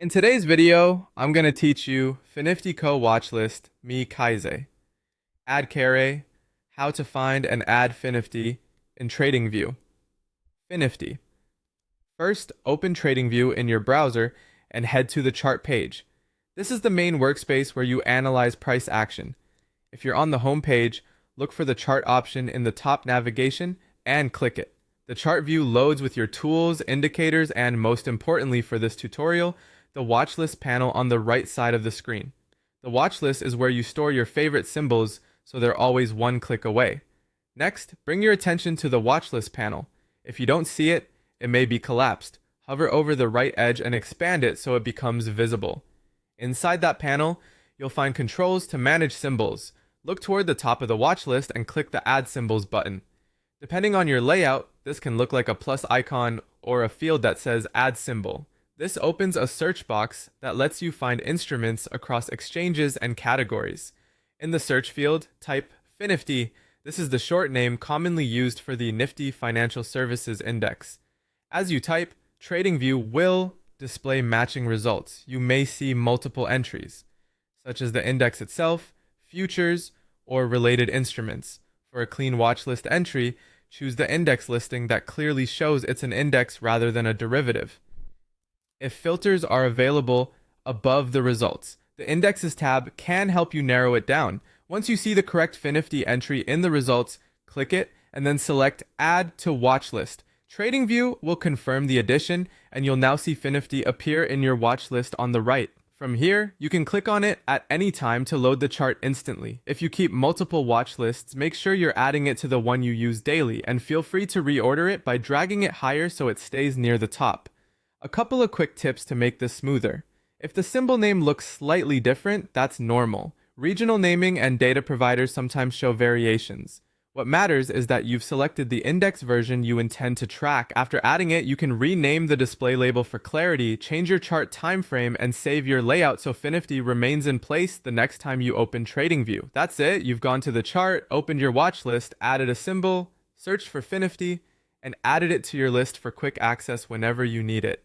In today's video, I'm going to teach you Finnifty Co. Watchlist, me Kaise, add Kare, how to find and add Finnifty in Tradingview. Finnifty. First, open Tradingview in your browser and head to the chart page. This is the main workspace where you analyze price action. If you're on the home page, look for the chart option in the top navigation and click it. The chart view loads with your tools, indicators, and most importantly for this tutorial, the watchlist panel on the right side of the screen. The watchlist is where you store your favorite symbols, so they're always one click away. Next, bring your attention to the watchlist panel. If you don't see it, it may be collapsed. Hover over the right edge and expand it so it becomes visible. Inside that panel, you'll find controls to manage symbols. Look toward the top of the watchlist and click the Add Symbols button. Depending on your layout, this can look like a plus icon or a field that says Add Symbol. This opens a search box that lets you find instruments across exchanges and categories. In the search field, type Finnifty. This is the short name commonly used for the Nifty Financial Services Index. As you type, Tradingview will display matching results. You may see multiple entries, such as the index itself, futures, or related instruments. For a clean watchlist entry, choose the index listing that clearly shows it's an index rather than a derivative. If filters are available above the results, the Indexes tab can help you narrow it down. Once you see the correct Finnifty entry in the results, click it and then select Add to Watchlist. Tradingview will confirm the addition, and you'll now see Finnifty appear in your watchlist on the right. From here, you can click on it at any time to load the chart instantly. If you keep multiple watch lists, make sure you're adding it to the one you use daily, and feel free to reorder it by dragging it higher so it stays near the top. A couple of quick tips to make this smoother. If the symbol name looks slightly different, that's normal. Regional naming and data providers sometimes show variations. What matters is that you've selected the index version you intend to track. After adding it, you can rename the display label for clarity, change your chart time frame, and save your layout so Finnifty remains in place the next time you open Tradingview. That's it. You've gone to the chart, opened your watch list, added a symbol, searched for Finnifty, and added it to your list for quick access whenever you need it.